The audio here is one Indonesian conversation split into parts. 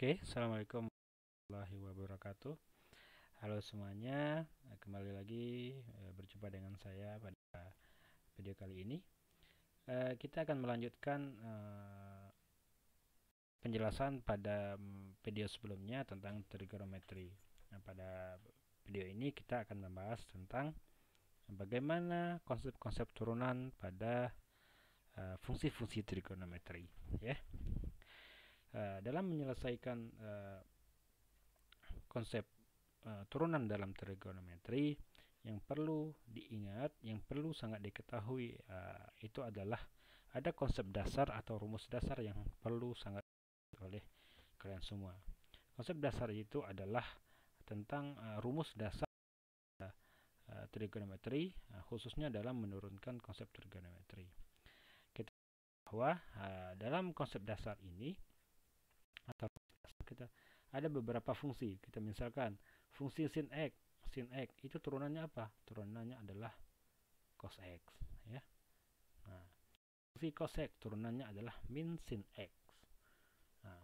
Oke, Assalamualaikum warahmatullahi wabarakatuh. Halo semuanya, kembali lagi berjumpa dengan saya pada video kali ini. Kita akan melanjutkan penjelasan pada video sebelumnya tentang trigonometri. Nah, pada video ini kita akan membahas tentang bagaimana konsep-konsep turunan pada fungsi-fungsi trigonometri. Ya. Dalam menyelesaikan konsep turunan dalam trigonometri, yang perlu diingat, yang perlu sangat diketahui itu adalah ada konsep dasar atau rumus dasar yang perlu sangat oleh kalian semua. Konsep dasar itu adalah tentang rumus dasar trigonometri, khususnya dalam menurunkan konsep trigonometri. Kita bahwa dalam konsep dasar ini atau kita ada beberapa fungsi. Kita misalkan fungsi sin x. Sin x itu turunannya apa? Turunannya adalah cos x, ya. Nah, fungsi cos x turunannya adalah min sin x. Nah,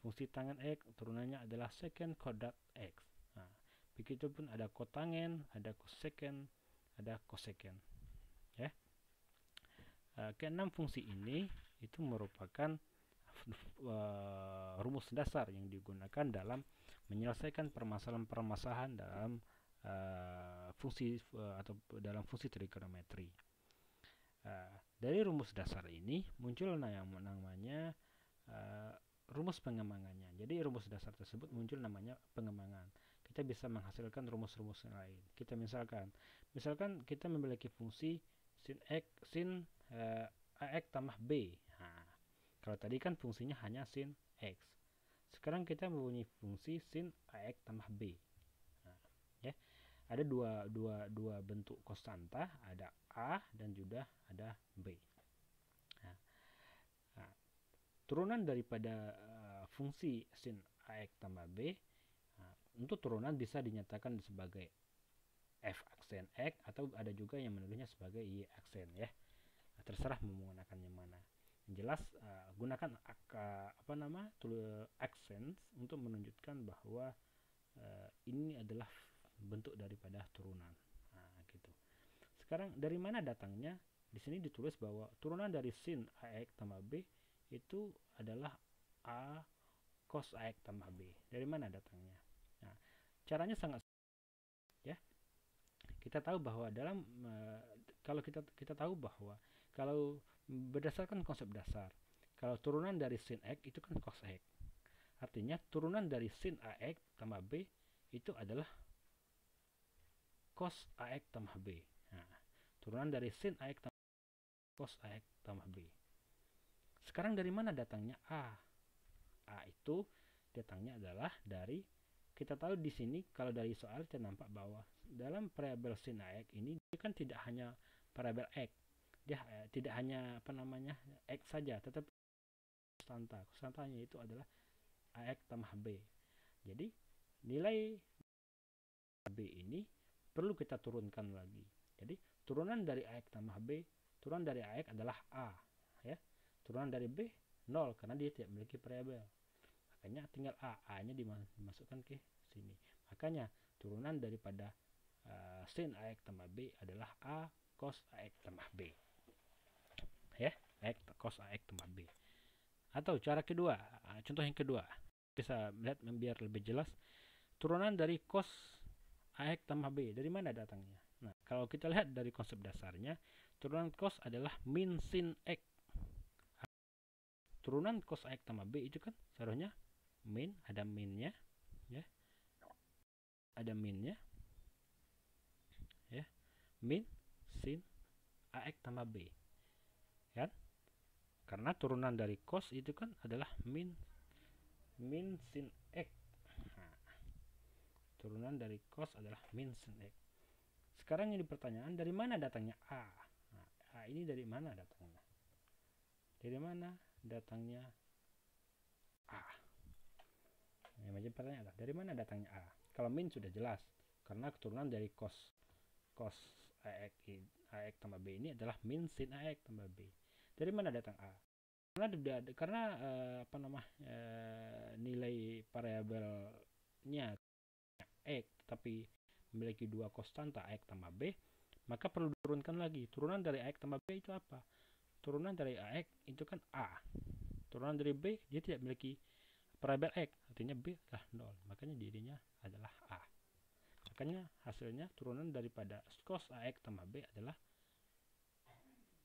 fungsi tangen x turunannya adalah secant quadrat x. Nah, begitupun ada kotangen, ada cosecant, ada cosecant, ya. Keenam fungsi ini itu merupakan rumus dasar yang digunakan dalam menyelesaikan permasalahan-permasalahan dalam fungsi atau dalam fungsi trigonometri. Dari rumus dasar ini muncul yang namanya rumus pengembangannya. Jadi rumus dasar tersebut muncul namanya pengembangan. Kita bisa menghasilkan rumus-rumus yang lain. Kita misalkan kita memiliki fungsi sin x sin ax tambah b. Nah, kalau tadi kan fungsinya hanya sin x. Sekarang kita mempunyai fungsi sin ax tambah b. Nah, ya. Ada dua bentuk konstanta, ada a dan juga ada b. Nah, turunan daripada fungsi sin ax tambah b, untuk turunan bisa dinyatakan sebagai f aksen x atau ada juga yang menulisnya sebagai y aksen, ya. Terserah menggunakan yang mana. Yang jelas gunakan accents untuk menunjukkan bahwa ini adalah bentuk daripada turunan. Nah, gitu. Sekarang dari mana datangnya? Di sini ditulis bahwa turunan dari sin ax tambah b itu adalah a cos ax tambah b. Dari mana datangnya? Nah, caranya sangat ya. Kita tahu bahwa dalam kalau kita tahu bahwa kalau berdasarkan konsep dasar, kalau turunan dari sin x itu kan cos x. Artinya turunan dari sin ax tambah b itu adalah cos ax tambah b. Nah, turunan dari sin ax tambah cos ax tambah b. Sekarang dari mana datangnya a? A itu datangnya adalah dari, kita tahu di sini kalau dari soal ternampak bahwa dalam variabel sin ax ini dia kan tidak hanya variabel x. Dia tidak hanya x saja, tetapi konstanta. Konstantanya itu adalah ax tambah b. Jadi nilai b ini perlu kita turunkan lagi. Jadi turunan dari ax tambah b, turunan dari ax adalah a, ya. Turunan dari b 0 karena dia tidak memiliki variabel. Makanya tinggal a-nya dimasukkan ke sini. Makanya turunan daripada sin ax tambah b adalah a cos ax tambah b. Ya, cos ax tambah b. Atau cara kedua, contoh yang kedua, bisa melihat biar lebih jelas. Turunan dari cos ax tambah b, dari mana datangnya? Nah, kalau kita lihat dari konsep dasarnya, turunan cos adalah min sin x. Turunan cos ax tambah b itu kan seharusnya min, ada minnya, ya. Ada minnya, ya. Min sin ax tambah b. Kan? Karena turunan dari cos itu kan adalah min sin x. Nah, turunan dari cos adalah min sin x. Sekarang yang pertanyaan, dari mana datangnya a? Nah, a ini dari mana datangnya? Dari mana datangnya a? Yang macam pertanyaan adalah dari mana datangnya a? Kalau min sudah jelas, karena keturunan dari cos ax tambah b ini adalah min sin ax tambah b. Dari mana datang a? karena nilai variabelnya X tapi memiliki dua konstanta X tambah B, maka perlu diturunkan lagi. Turunan dari AX tambah B itu apa? Turunan dari AX itu kan A. Turunan dari B dia tidak memiliki variabel X, artinya B adalah 0. Makanya jadinya adalah A. Makanya hasilnya turunan daripada cos AX tambah B adalah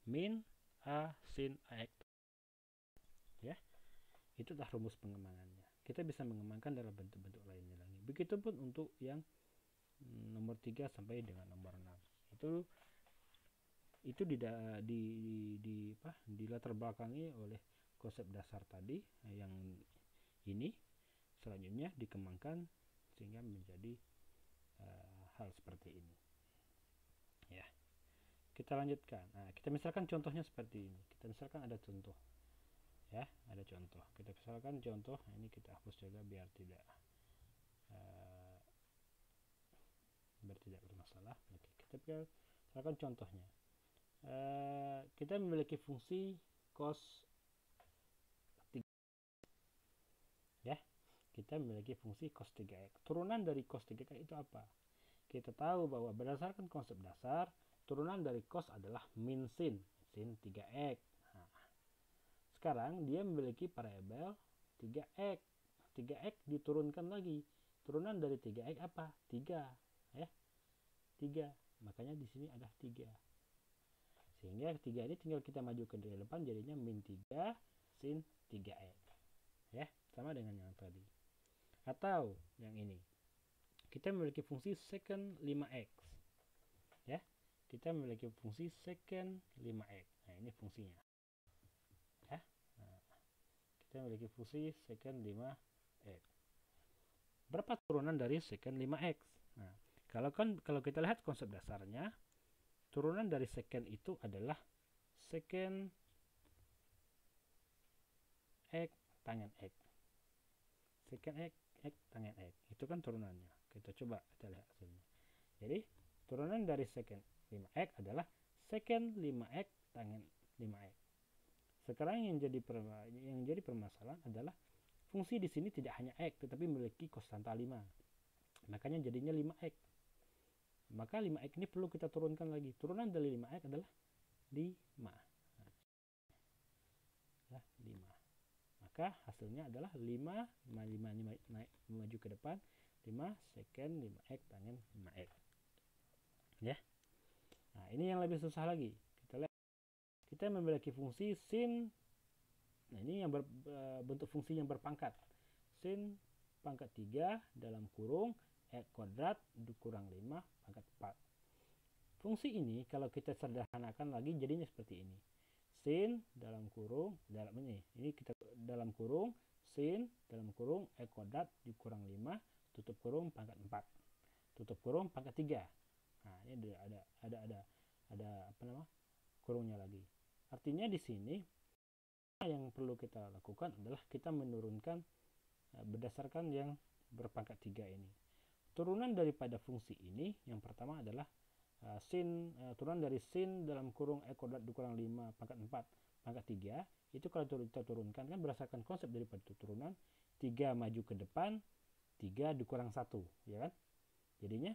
min A sin AX. Ya, itu adalah rumus pengembangannya. Kita bisa mengembangkan dalam bentuk-bentuk lainnya lagi. Begitupun untuk yang nomor 3 sampai dengan nomor 6. Itu dilatar belakangi oleh konsep dasar tadi yang ini, selanjutnya dikembangkan sehingga menjadi hal seperti ini. Ya, kita lanjutkan. Nah, kita misalkan contohnya seperti ini. Kita misalkan ada contoh, ya, ada contoh. Kita misalkan contoh ini, kita hapus juga biar tidak bermasalah. Oke, kita misalkan contohnya. Kita memiliki fungsi cos 3, ya. Kita memiliki fungsi cos 3x. Turunan dari cos 3x itu apa? Kita tahu bahwa berdasarkan konsep dasar, turunan dari cos adalah min sin 3x. Nah, sekarang dia memiliki variabel 3x. 3x diturunkan lagi. Turunan dari 3x apa? 3, ya. 3. Makanya di sini ada 3. Sehingga 3 ini tinggal kita maju ke depan, jadinya min 3 sin 3x. Ya, sama dengan yang tadi. Atau yang ini. Kita memiliki fungsi secant 5x. Ya. Kita memiliki fungsi secant 5x. Nah, ini fungsinya. Ya. Nah, kita memiliki fungsi secant 5x. Berapa turunan dari secant 5x? Nah, kalau kita lihat konsep dasarnya, turunan dari secant itu adalah secant x tangen x. Secant x tangen x. Itu kan turunannya. Kita coba kita lihat hasilnya. Jadi, turunan dari secant 5x adalah secant 5x tangen 5x. Sekarang yang jadi permasalahan adalah fungsi di sini tidak hanya x tetapi memiliki konstanta 5. Makanya jadinya 5x. Maka 5x ini perlu kita turunkan lagi. Turunan dari 5x adalah 5. Ya, 5. Maka hasilnya adalah 5 naik maju ke depan, 5 secant 5x tangen 5x. Ya. Nah, ini yang lebih susah lagi. Kita lihat. Kita memiliki fungsi sin. Nah, ini yang bentuk fungsi yang berpangkat. Sin pangkat 3 dalam kurung x kuadrat dikurang 5 pangkat 4. Fungsi ini kalau kita sederhanakan lagi jadinya seperti ini. Sin dalam kurung, ini kita dalam kurung, sin dalam kurung x kuadrat dikurang 5 tutup kurung pangkat 4. Tutup kurung pangkat 3. Nah, ini ada kurungnya lagi. Artinya di sini yang perlu kita lakukan adalah kita menurunkan berdasarkan yang berpangkat 3 ini. Turunan daripada fungsi ini yang pertama adalah turunan dari sin dalam kurung x kuadrat dikurang 5 pangkat 4 pangkat 3. Itu kalau kita turunkan kan berdasarkan konsep daripada turunan 3 maju ke depan, 3 dikurang 1, ya kan? Jadinya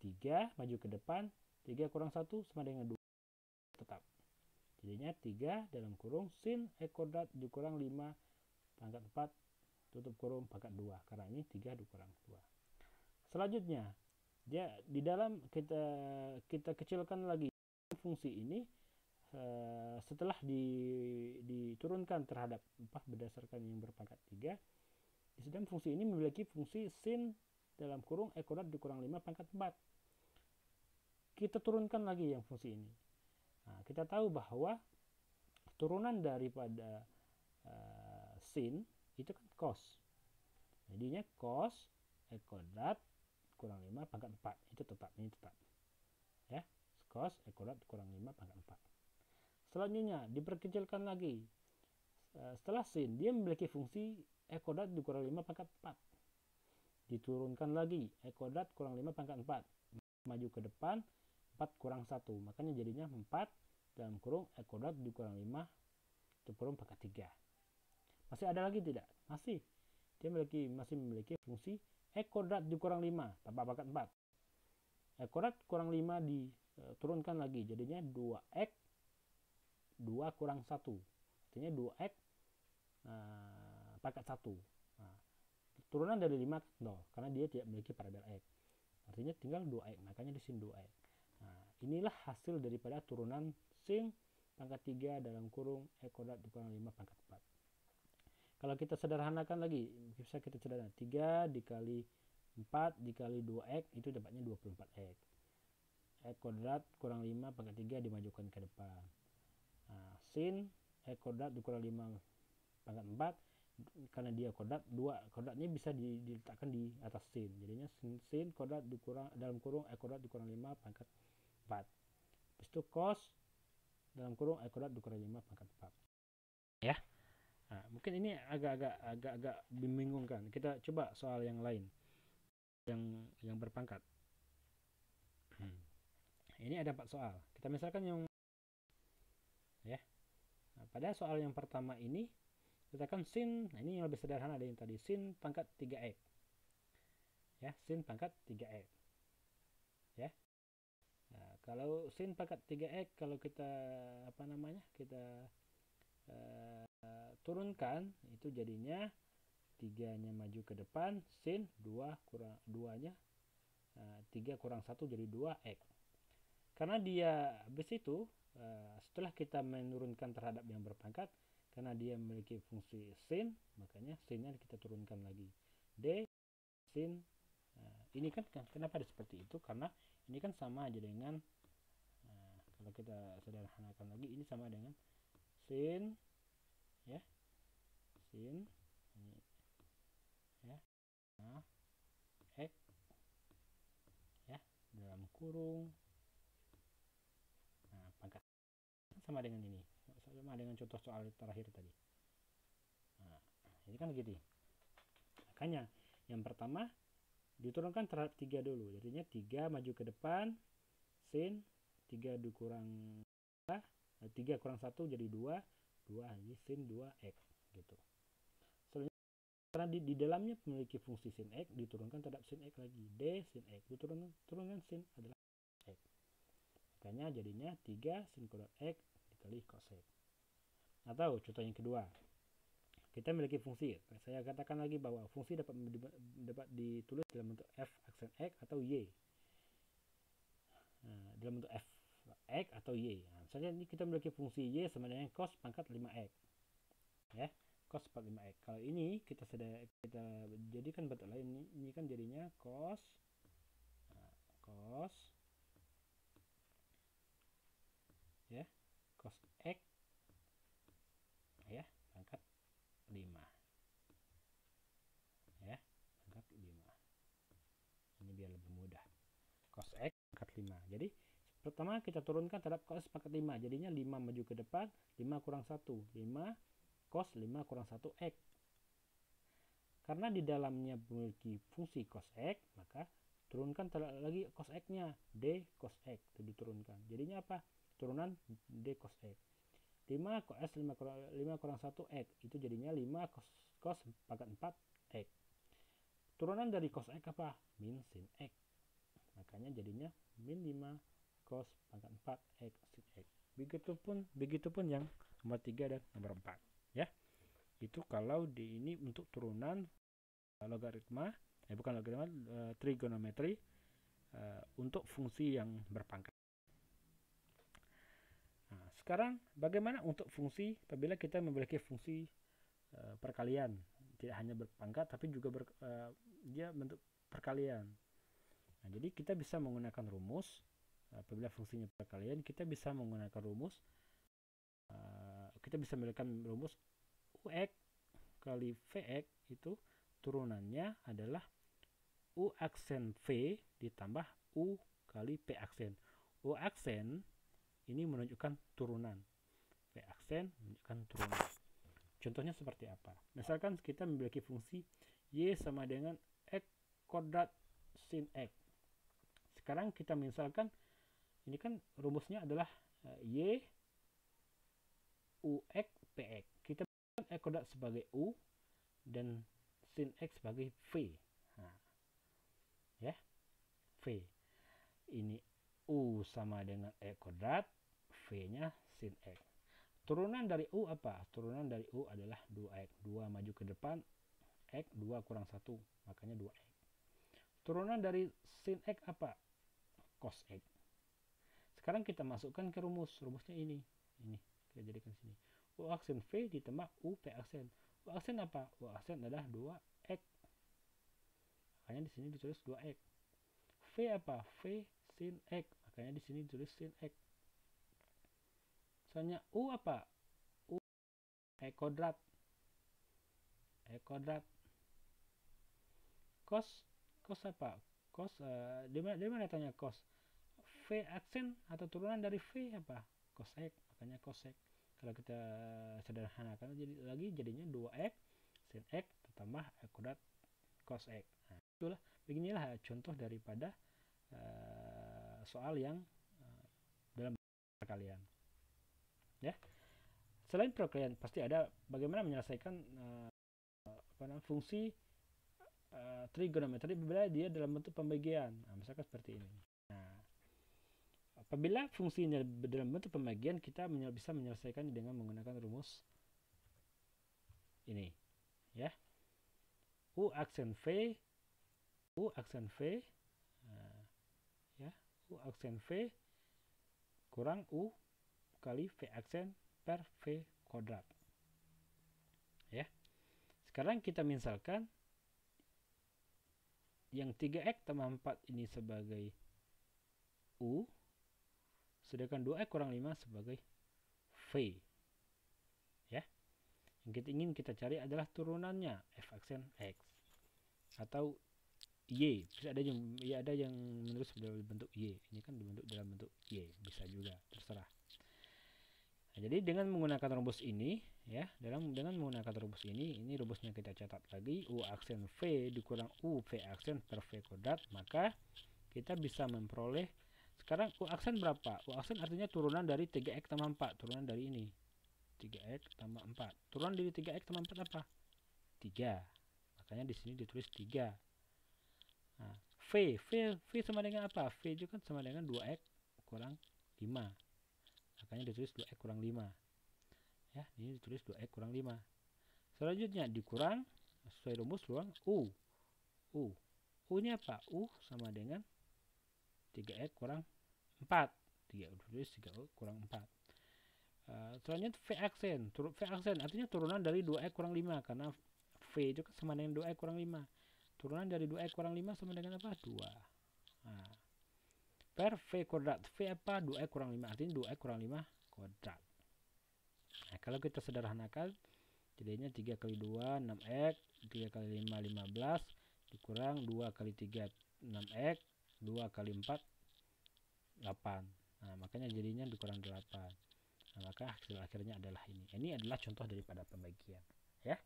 3 maju ke depan, 3 kurang 1 sama dengan 2 tetap. Jadinya 3 dalam kurung sin x kuadrat dikurang 5 pangkat 4 tutup kurung pangkat 2. Karena ini 3 dikurang 2. Selanjutnya, dia di dalam kita kecilkan lagi fungsi ini setelah diturunkan terhadap berdasarkan yang berpangkat 3. Di dalam fungsi ini memiliki fungsi sin dalam kurung x kuadrat dikurang 5 pangkat 4. Kita turunkan lagi yang fungsi ini. Nah, kita tahu bahwa turunan daripada sin itu kan cos. Jadinya cos x kuadrat kurang 5 pangkat 4. Itu tetap, ini tetap. Ya, cos x kuadrat kurang 5 pangkat 4. Selanjutnya diperkecilkan lagi. Setelah sin dia memiliki fungsi x kuadrat dikurang 5 pangkat 4. Diturunkan lagi x kuadrat kurang 5 pangkat 4. Maju ke depan 4 kurang 1. Makanya jadinya 4 dalam kurung x kuadrat dikurang 5 kurung pangkat 3. Masih ada lagi tidak? Masih. Dia masih memiliki fungsi X kuadrat dikurang 5 tambah pangkat 4. X kuadrat kurang 5 diturunkan lagi, jadinya 2X 2 kurang 1. Artinya 2X pangkat 1. Nah, turunan dari 5 0 karena dia tidak memiliki variabel X. Artinya tinggal 2X, makanya di sini 2X. Nah, inilah hasil daripada turunan sin pangkat 3 dalam kurung X kuadrat dikurang 5 pangkat 4. Kalau kita sederhanakan lagi, bisa kita sederhanakan 3 dikali 4 dikali 2X itu dapatnya 24X. X kuadrat kurang 5 pangkat 3 dimajukan ke depan. Nah, sin X kuadrat dikurang 5 pangkat 4, karena dia kuadrat, 2 kuadratnya bisa diletakkan di atas sin. Jadinya sin kuadrat dikurang dalam kurung X kuadrat dikurang 5 pangkat 4. Habis itu cos dalam kurung X kuadrat dikurang 5 pangkat 4. Ya. Nah, mungkin ini agak membingungkan. Kita coba soal yang lain yang berpangkat. Ini ada 4 soal. Kita misalkan yang ya. Nah, pada soal yang pertama ini katakan sin, nah ini yang lebih sederhana dari yang tadi, sin pangkat 3x. Ya, sin pangkat 3x. Ya. Nah, kalau sin pangkat 3x kalau kita kita turunkan itu jadinya 3-nya maju ke depan, sin 2 kurang 2-nya 3 kurang 1 jadi 2x. Karena dia habis itu setelah kita menurunkan terhadap yang berpangkat, karena dia memiliki fungsi sin, makanya sinnya kita turunkan lagi. D sin ini kan kenapa ada seperti itu? Karena ini kan sama aja dengan kalau kita sederhanakan lagi, ini sama dengan sin ya, sin ini ya, nah x ya dalam kurung pangkat sama dengan ini, sama dengan contoh soal terakhir tadi. Nah, ini kan gitu. Makanya yang pertama diturunkan terhadap 3 dulu, jadinya 3 maju ke depan, sin 3 dikurang 3 kurang 1 jadi 2 jadi sin 2x gitu. Selanjutnya karena di dalamnya memiliki fungsi sin x, diturunkan terhadap sin x lagi, d sin x diturunkan sin adalah x. Makanya jadinya 3 sin kuadrat x dikali cos x. Atau contoh yang kedua, kita memiliki fungsi, saya katakan lagi bahwa fungsi dapat ditulis dalam bentuk f aksen x atau y. Dalam bentuk f x atau y. Misalnya ini kita memiliki fungsi y sama dengan cos pangkat 5x. Ya, cos pangkat 5x. Kalau ini kita jadikan bentuk lain, ini kan jadinya cos ya, cos x ya, pangkat 5. Ya, pangkat 5. Ini biar lebih mudah. Cos x pangkat 5. Jadi pertama kita turunkan terhadap cos pangkat 5, jadinya 5 maju ke depan, 5 kurang 1, 5 cos 5 kurang 1 x. Karena di dalamnya memiliki fungsi cos x, maka turunkan lagi cos x-nya, d cos x itu diturunkan. Jadinya apa? Turunan d cos x. 5 cos 5 kurang 1 x itu jadinya 5 cos pangkat 4 x. Turunan dari cos x apa? Min sin x. Makanya jadinya min 5 cos pangkat 4 x sin x. Begitupun yang nomor 3 dan nomor 4 ya. Itu kalau di ini untuk turunan logaritma, bukan logaritma, trigonometri untuk fungsi yang berpangkat. Nah, sekarang bagaimana untuk fungsi apabila kita memiliki fungsi perkalian, tidak hanya berpangkat tapi juga dia bentuk perkalian. Nah, jadi kita bisa menggunakan rumus apabila fungsinya perkalian, kita bisa menggunakan rumus kita bisa menggunakan rumus ux kali vx itu turunannya adalah u aksen v ditambah u kali p aksen. U aksen ini menunjukkan turunan, v aksen menunjukkan turunan. Contohnya seperti apa? Misalkan kita memiliki fungsi y sama dengan x kuadrat sin x. Sekarang kita misalkan ini kan rumusnya adalah y ux PX. Kita buat E kuadrat sebagai U dan sin X sebagai V. Nah, ya, V. Ini U sama dengan E kuadrat, V-nya sin X. Turunan dari U apa? Turunan dari U adalah 2X. 2 maju ke depan, X, 2 kurang 1, makanya 2X. Turunan dari sin X apa? Cos X. Sekarang kita masukkan ke rumus. Rumusnya ini. Ini, kita jadikan sini. U aksen V ditambah U P aksen. U aksen apa? U aksen adalah 2X. Makanya di sini ditulis 2X. V apa? V sin X. Makanya di sini ditulis sin X. Soalnya U apa? U E kuadrat. E kuadrat. Cos apa? Cos dari mana tanya cos? V aksen atau turunan dari V apa? Cos X. Makanya cos X. Kalau kita sederhanakan jadinya 2X sin X ditambah E kuadrat cos X. Nah, itulah beginilah contoh daripada soal yang dalam perkalian. Ya. Selain perkalian pasti ada bagaimana menyelesaikan fungsi trigonometri apabila dia dalam bentuk pembagian. Nah, misalkan seperti ini. Nah, apabila fungsinya dalam bentuk pembagian, kita bisa menyelesaikan dengan menggunakan rumus ini, ya. U aksen V, ya, U aksen V kurang U kali V aksen per V kuadrat. Ya. Sekarang kita misalkan yang 3X tambah 4 ini sebagai U, sedangkan 2X kurang 5 sebagai V. Ya. Yang kita ingin kita cari adalah turunannya F aksen X atau Y. Bisa ada yang menulis dalam bentuk Y. Ini kan dibentuk dalam bentuk Y, bisa juga, terserah. Nah, jadi dengan menggunakan rumus ini, ya, dengan menggunakan rumus ini rumusnya kita catat lagi, U aksen V dikurang U V aksen per V kuadrat, maka kita bisa memperoleh sekarang U aksen berapa? U aksen artinya turunan dari 3X tambah 4, turunan dari ini. 3X tambah 4. Turunan dari 3X tambah 4 apa? 3. Makanya di sini ditulis 3. Nah, V sama dengan apa? V itu kan sama dengan 2X kurang 5. Makanya ditulis 2X kurang 5. Ya, ini ditulis 2X kurang 5. Selanjutnya dikurang sesuai rumus ruang U. U-nya apa? U sama dengan 3X kurang 4. 3 ditulis 3 kurang 4. Selanjutnya V aksen. V aksen artinya turunan dari 2X kurang 5 karena V itu kan sama dengan 2X kurang 5. Turunan dari 2X kurang 5 sama dengan apa? 2. Nah, per V kuadrat. V apa? 2X kurang 5. Artinya 2X kurang 5 kuadrat. Nah, kalau kita sederhanakan, jadinya 3 kali 2, 6X. 3 kali 5, 15. Dikurang 2 kali 3, 6X. 2 kali 4, 8. Nah, makanya jadinya dikurang 8. Nah, maka hasil akhirnya adalah ini. Ini adalah contoh daripada pembagian. Ya.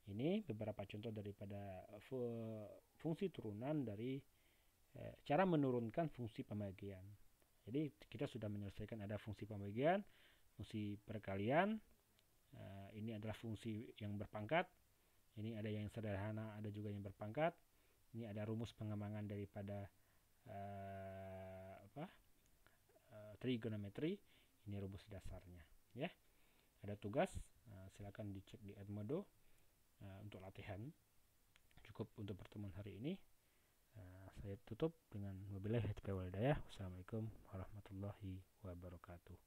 Ini beberapa contoh daripada fungsi turunan dari cara menurunkan fungsi pembagian. Jadi kita sudah menyelesaikan ada fungsi pembagian, fungsi perkalian. Ini adalah fungsi yang berpangkat. Ini ada yang sederhana, ada juga yang berpangkat. Ini ada rumus pengembangan daripada trigonometri. Ini rumus dasarnya. Ya, ada tugas. Silakan dicek di Edmodo untuk latihan. Cukup untuk pertemuan hari ini. Saya tutup dengan wabillahi taufiq wal hidayah. Wassalamualaikum warahmatullahi wabarakatuh.